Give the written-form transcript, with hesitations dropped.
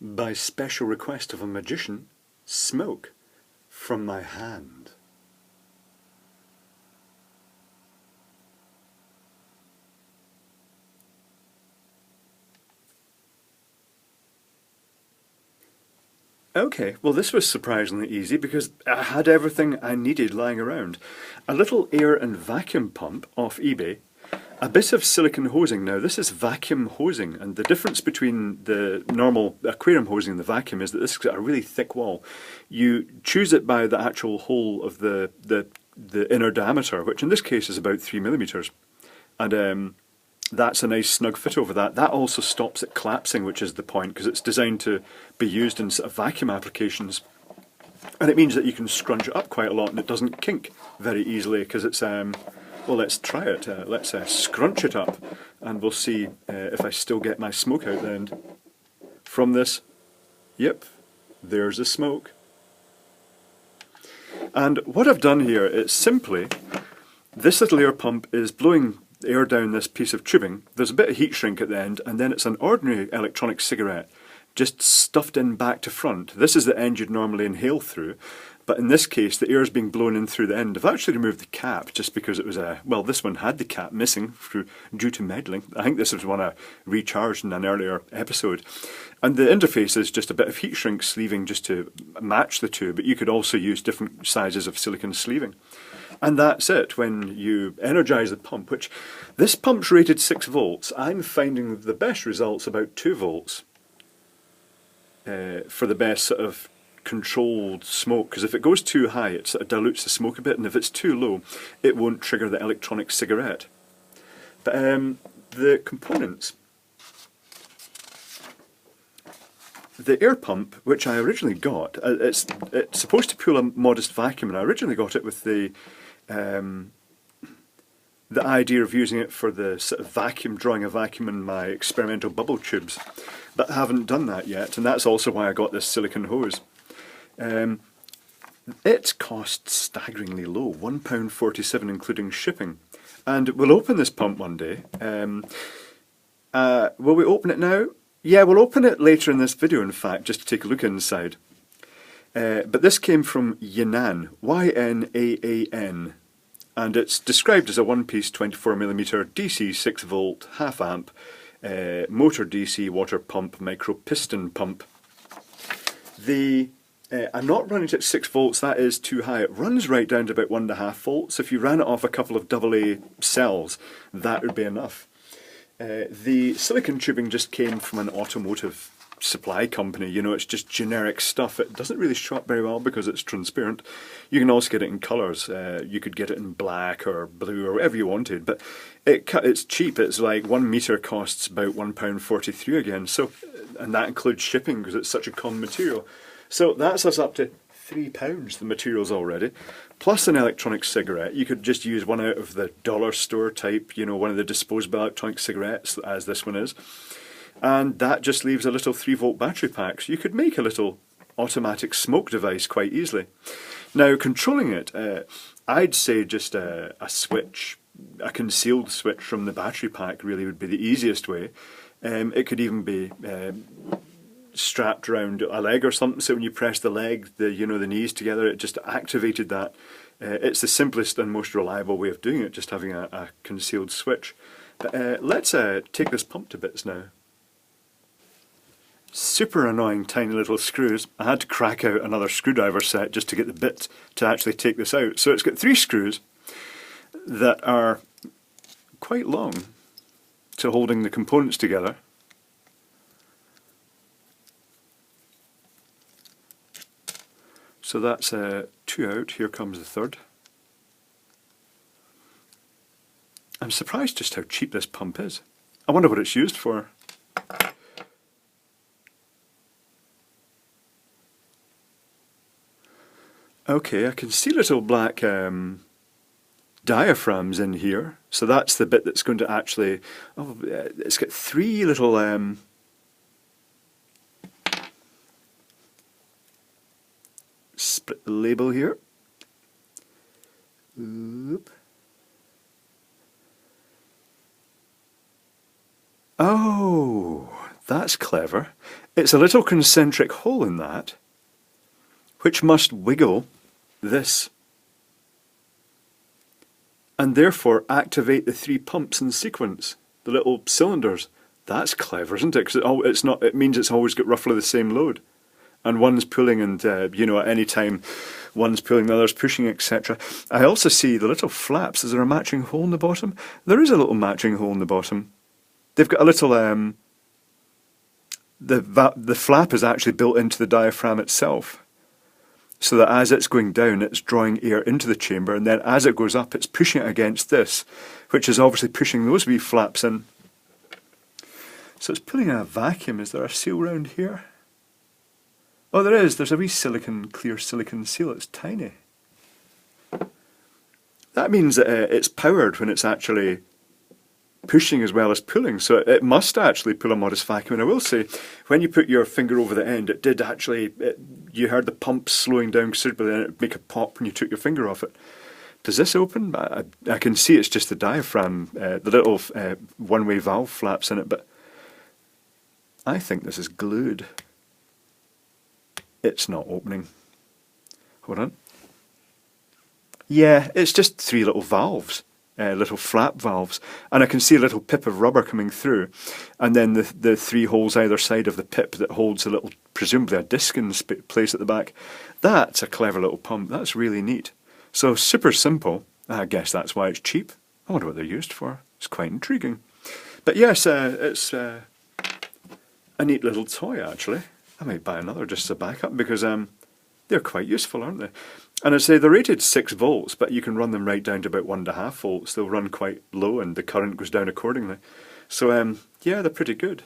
By special request of a magician, smoke from my hand. Okay, well this was surprisingly easy because I had everything I needed lying around. A little air and vacuum pump off eBay, a bit of silicone hosing. Now this is vacuum hosing, and the difference between the normal aquarium hosing and the vacuum is that this has got a really thick wall. You choose it by the actual hole of the inner diameter, which in this case is about 3mm. And that's a nice snug fit over that. That also stops it collapsing, which is the point, because it's designed to be used in sort of vacuum applications. And it means that you can scrunch it up quite a lot and it doesn't kink very easily, because it's, well, let's try it. Let's scrunch it up and we'll see if I still get my smoke out the end. From this, yep, there's the smoke. And what I've done here is simply, this little air pump is blowing air down this piece of tubing. There's a bit of heat shrink at the end, and then it's an ordinary electronic cigarette just stuffed in back to front. This is the end you'd normally inhale through, but in this case the air is being blown in through the end. I've actually removed the cap just because it was well, this one had the cap missing due to meddling. I think this was one I recharged in an earlier episode. And the interface is just a bit of heat shrink sleeving just to match the two, but you could also use different sizes of silicone sleeving. And that's it. When you energise the pump, which this pump's rated 6 volts, I'm finding the best results about 2 volts for the best sort of controlled smoke, because if it goes too high it sort of dilutes the smoke a bit, and if it's too low it won't trigger the electronic cigarette. But the components. The air pump, which I originally got, it's supposed to pull a modest vacuum, and I originally got it with the idea of using it for the sort of vacuum, drawing a vacuum in my experimental bubble tubes, but I haven't done that yet, and that's also why I got this silicone hose. It costs staggeringly low, £1.47 including shipping, and we'll open this pump one day. Will we open it now? Yeah, we'll open it later in this video, in fact, just to take a look inside. But this came from ynaan, Y-N-A-A-N, and it's described as a one-piece 24mm DC 6V half amp motor DC water pump micro piston pump. I'm not running it at 6 volts, that is too high. It runs right down to about 1.5 volts. If you ran it off a couple of AA cells, that would be enough. The silicone tubing just came from an automotive supply company. You know, it's just generic stuff. It doesn't really show up very well because it's transparent. You can also get it in colours. You could get it in black or blue or whatever you wanted, but it's cheap. It's like 1 metre costs about £1.43 again. So, and that includes shipping because it's such a common material. So that's us up to £3, the materials already, plus an electronic cigarette. You could just use one out of the dollar store type, you know, one of the disposable electronic cigarettes, as this one is. And that just leaves a little 3-volt battery pack. So you could make a little automatic smoke device quite easily. Now, controlling it, I'd say just a switch, a concealed switch from the battery pack really would be the easiest way. It could even be strapped around a leg or something, so when you press the leg, the knees together, it just activated that. It's the simplest and most reliable way of doing it, just having a concealed switch. But let's take this pump to bits now. Super annoying tiny little screws. I had to crack out another screwdriver set just to get the bit to actually take this out. So it's got 3 screws that are quite long to holding the components together. So that's 2 out, here comes the third. I'm surprised just how cheap this pump is. I wonder what it's used for. Okay, I can see little black diaphragms in here. So that's the bit that's going to actually... Oh, it's got 3 little... split the label here. Oop. Oh, that's That's clever. It's a little concentric hole in that, which must wiggle this, and therefore activate the 3 pumps in sequence, the little cylinders. That's clever, isn't it? Because it's not. It means it's always got roughly the same load, and one's pulling, and you know, at any time, one's pulling, the other's pushing, etc. I also see the little flaps. Is there a matching hole in the bottom? There is a little matching hole in the bottom. They've got a little. The flap is actually built into the diaphragm itself, so that as it's going down, it's drawing air into the chamber, and then as it goes up, it's pushing it against this, which is obviously pushing those wee flaps in. So it's pulling in a vacuum. Is there a seal round here? Oh, there is. There's a wee clear silicone seal. It's tiny. That means that it's powered when it's actually pushing as well as pulling. So it must actually pull a modest vacuum. And I will say, when you put your finger over the end, it did actually, you heard the pump slowing down considerably, and it would make a pop when you took your finger off it. Does this open? I can see it's just the diaphragm, the little one-way valve flaps in it, but I think this is glued. It's not opening. Hold on. Yeah, it's just 3 little valves, little flap valves, and I can see a little pip of rubber coming through, and then the 3 holes either side of the pip that holds a little, presumably a disc in place at the back. That's a clever little pump. That's really neat. So super simple. I guess that's why it's cheap. I wonder what they're used for. It's quite intriguing. But yes, it's a neat little toy, actually. I might buy another just as a backup, because they're quite useful, aren't they? And I say they're rated 6 volts, but you can run them right down to about 1.5 volts. They'll run quite low, and the current goes down accordingly. So yeah, they're pretty good.